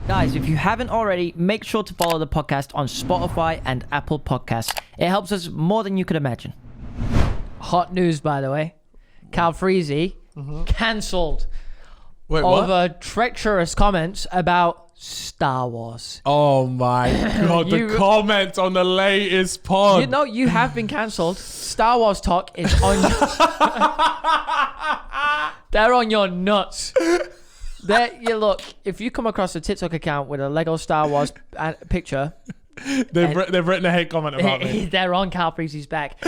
Guys, if you haven't already, make sure to follow the podcast on Spotify and Apple Podcasts. It helps us more than you could imagine. Hot news, by the way. Calfreezy cancelled over treacherous comments about Star Wars. Oh my god, the comments on the latest pod. You know, you have been cancelled. Star Wars talk is on they're on your nuts. Look, if you come across a TikTok account with a Lego Star Wars picture, they've written a hate comment about me. They're on Calfreezy's back.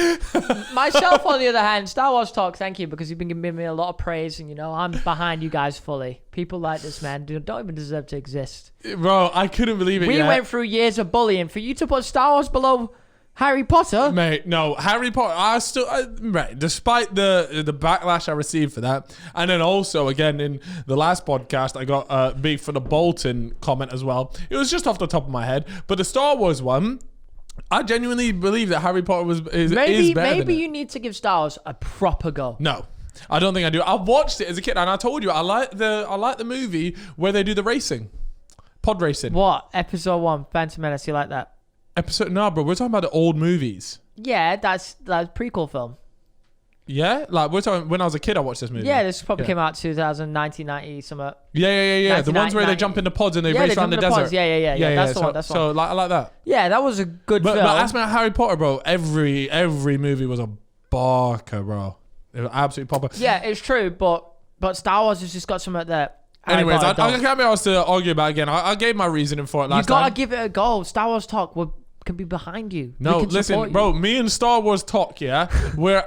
Myself, on the other hand, Star Wars talk, thank you, because you've been giving me a lot of praise, and I'm behind you guys fully. People like this man don't even deserve to exist. Bro, I couldn't believe it. We went through years of bullying for you to put Star Wars below Harry Potter. Mate, no, Harry Potter, right, despite the backlash I received for that, and then also, again, in the last podcast, I got beef for the Bolton comment as well. It was just off the top of my head, but the Star Wars one, I genuinely believe that Harry Potter is better Maybe you need to give Star Wars a proper go. No. I don't think I do. I watched it as a kid, and I told you I like the movie where they do the racing, pod racing. What? Episode 1, Phantom Menace, you like that? No, bro, we're talking about the old movies. Yeah, that's prequel film. Yeah, like we're talking. When I was a kid, I watched this movie. Yeah, this probably came out 1990 something. Yeah. The ones where they jump in the pods and they race around the desert. Pods. Yeah. That's the one. That's the one. So I like that. Yeah, that was a good film. But ask me about Harry Potter, bro. Every movie was a barker, bro. It was absolutely proper. Yeah, it's true, but Star Wars has just got something that. Anyways, I can't be asked to argue about it again. I gave my reasoning for it last time. You gotta give it a go. Star Wars talk can be behind you. No, listen, bro. Me and Star Wars talk. Yeah, we're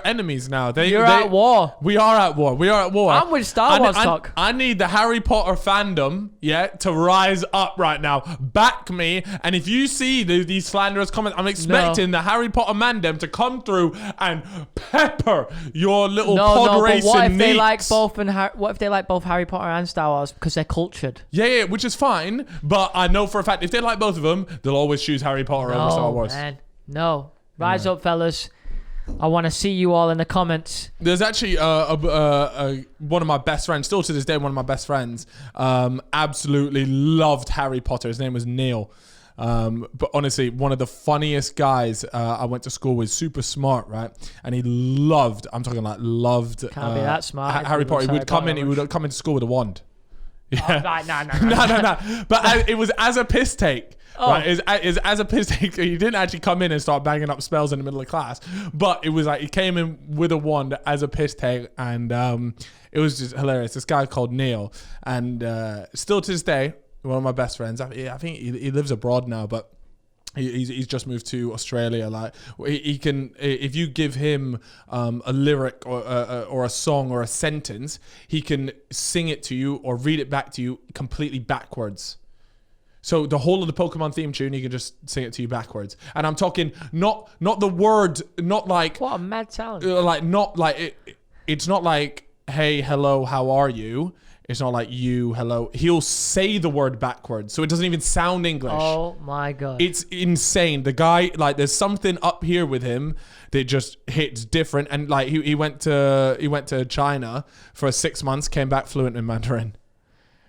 enemies now. You're at war. We are at war. I'm with Star Wars talk. I need the Harry Potter fandom, to rise up right now. Back me. And if you see these slanderous comments, I'm expecting the Harry Potter mandem to come through and pepper your little pod racing. What if they like both? What if they like both Harry Potter and Star Wars because they're cultured? Yeah, which is fine. But I know for a fact if they like both of them, they'll always choose Harry Potter over Star Wars. Man. No. Rise up, fellas. I want to see you all in the comments. There's actually one of my best friends, still to this day, one of my best friends, absolutely loved Harry Potter. His name was Neil. But honestly, one of the funniest guys I went to school with, super smart, right? And he loved Can't be that smart. Harry Potter. He would come into school with a wand. Yeah. Oh, no. But it was as a piss take. Oh. Right, is as a piss take. He didn't actually come in and start banging up spells in the middle of class, but it was like he came in with a wand as a piss take, and it was just hilarious. This guy called Neil, and still to this day, one of my best friends. I think he lives abroad now, but he's just moved to Australia. Like he can, if you give him a lyric or a song or a sentence, he can sing it to you or read it back to you completely backwards. So the whole of the Pokemon theme tune, he can just sing it to you backwards. And I'm talking not the word, not like what a mad talent. It's not like hey, hello, how are you? It's not like you, hello. He'll say the word backwards, so it doesn't even sound English. Oh my god, it's insane. The guy, like, there's something up here with him that just hits different. And like he went to China for 6 months, came back fluent in Mandarin.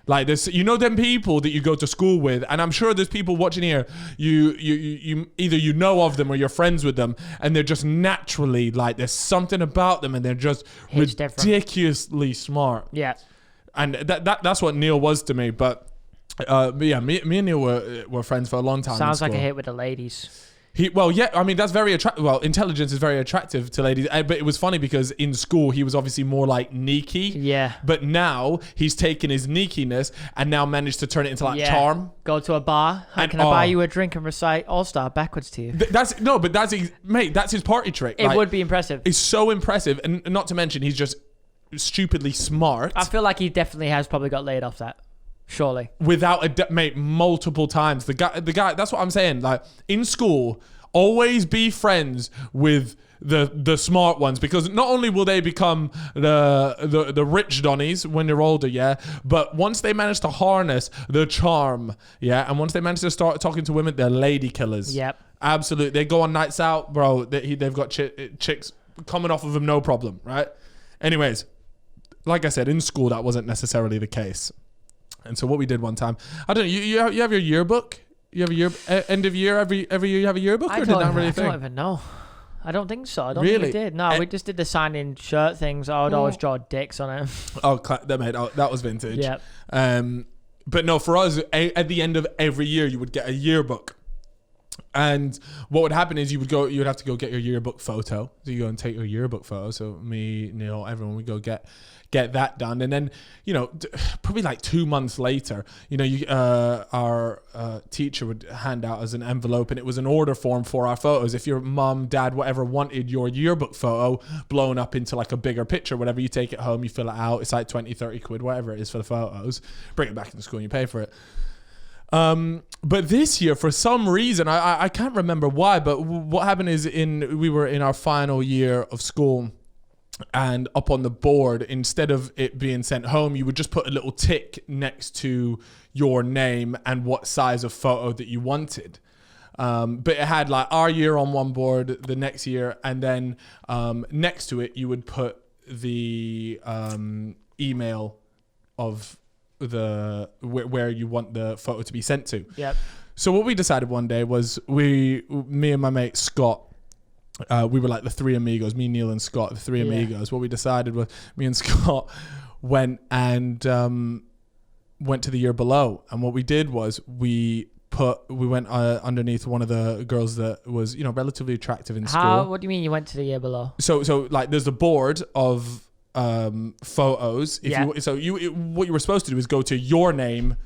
Like this, them people that you go to school with, and I'm sure there's people watching here. You either you know of them or you're friends with them, and they're just naturally like there's something about them, and they're just ridiculously smart. Yeah, and that's what Neil was to me. But yeah, me and Neil were friends for a long time. Sounds like a hit with the ladies. That's very attractive. Well, intelligence is very attractive to ladies. But it was funny because in school, he was obviously more like sneaky. Yeah. But now he's taken his sneakiness and now managed to turn it into like charm. Go to a bar. Can I buy you a drink and recite All-Star backwards to you? That's his party trick. It would be impressive. It's so impressive. And not to mention, he's just stupidly smart. I feel like he definitely has probably got laid off that. Surely. Without mate, multiple times. The guy, that's what I'm saying. Like, in school, always be friends with the smart ones, because not only will they become the rich Donnies when they're older, but once they manage to harness the charm, and once they manage to start talking to women, they're lady killers. Yep. Absolutely. They go on nights out, bro. They've got chicks coming off of them, no problem, right? Anyways, like I said, in school, that wasn't necessarily the case. And so what we did one time, I don't know, you have your yearbook? You have a year end of year every year you have a yearbook, or did that really I thing? don't even know. I don't think so. I don't Really? think we did. No, we just did the signing shirt things. I would always draw dicks on it. Oh, that was vintage. Yeah. But no, for us, at the end of every year, you would get a yearbook. And what would happen is you would have to go get your yearbook photo. So you go and take your yearbook photo. So me, Neil, everyone would go get that done. And then, probably like 2 months later, our teacher would hand out as an envelope, and it was an order form for our photos. If your mum, dad, whatever wanted your yearbook photo blown up into like a bigger picture, whatever, you take it home, you fill it out. It's like 20, 30 quid, whatever it is for the photos. Bring it back into school and you pay for it. But this year, for some reason, I can't remember why, but what happened is we were in our final year of school, and up on the board, instead of it being sent home, you would just put a little tick next to your name and what size of photo that you wanted. But it had like our year on one board, the next year, and then next to it, you would put the email of where you want the photo to be sent to. Yep. So what we decided one day was me and my mate Scott, we were like the three amigos, me, Neil, and Scott, the three amigos. What we decided was me and Scott went to the year below, and what we did was we went underneath one of the girls that was relatively attractive in school. What do you mean you went to the year below? So like there's a board of photos. What you were supposed to do is go to your name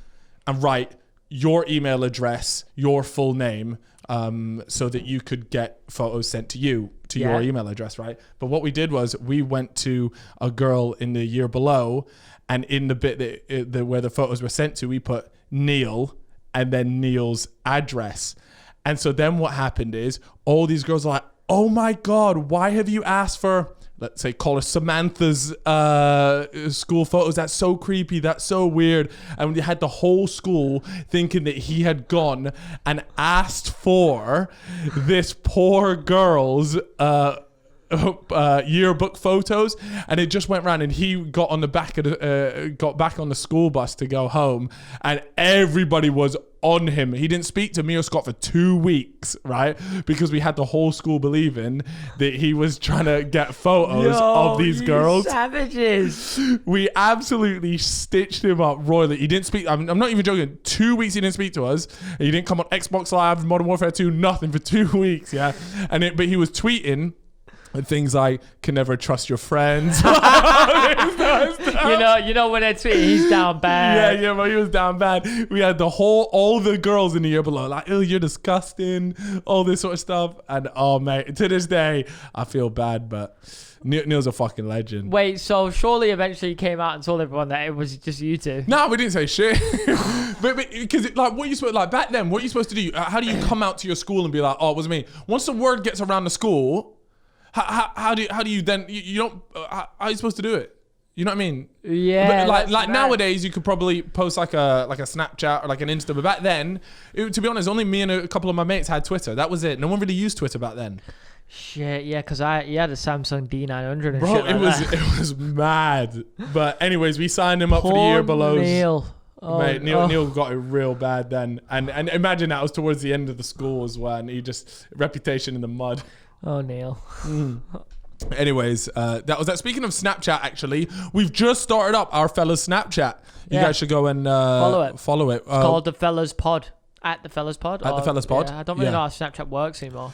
and write your email address, your full name, so that you could get photos sent to you to your email address, right? But what we did was we went to a girl in the year below, and in the bit where the photos were sent to, we put Neil and then Neil's address. And so then what happened is all these girls are like, oh my God, why have you asked for, let's say, call her Samantha's school photos? That's so creepy. That's so weird. And we had the whole school thinking that he had gone and asked for this poor girl's yearbook photos, and it just went round, and he got on the back of got back on the school bus to go home, and everybody was on him. He didn't speak to me or Scott for 2 weeks, right? Because we had the whole school believing that he was trying to get photos of these girls. Savages. We absolutely stitched him up royally. He didn't speak. I'm not even joking. 2 weeks he didn't speak to us. He didn't come on Xbox Live, Modern Warfare 2, nothing for 2 weeks. Yeah, but he was tweeting and things like, can never trust your friends. You know when I tweet, he's down bad. Yeah, but he was down bad. We had all the girls in the year below, like, oh, you're disgusting, all this sort of stuff. And oh, mate, to this day, I feel bad, but Neil's a fucking legend. Wait, so surely eventually you came out and told everyone that it was just you two? No, we didn't say shit. but because like, what you supposed like back then? What are you supposed to do? How do you come out to your school and be like, oh, it was me? Once the word gets around the school, how do you then you don't how are you supposed to do it? You know what I mean? Yeah. But like nowadays, you could probably post like a Snapchat or like an Insta. But back then, to be honest, only me and a couple of my mates had Twitter. That was it. No one really used Twitter back then. Shit, yeah, because you had a Samsung D900 and Bro, shit like that. It was mad. But anyways, we signed him up for the year below. Neil. Mate, Neil got it real bad then. And imagine that was towards the end of the school as well. And he just, reputation in the mud. Oh, Neil. Anyways, that was that. Speaking of Snapchat, actually, we've just started up our fellas Snapchat. You guys should go and follow it. It's called The Fellas Pod. At The Fellas Pod. The Fellas Pod. Yeah, I don't really know how Snapchat works anymore.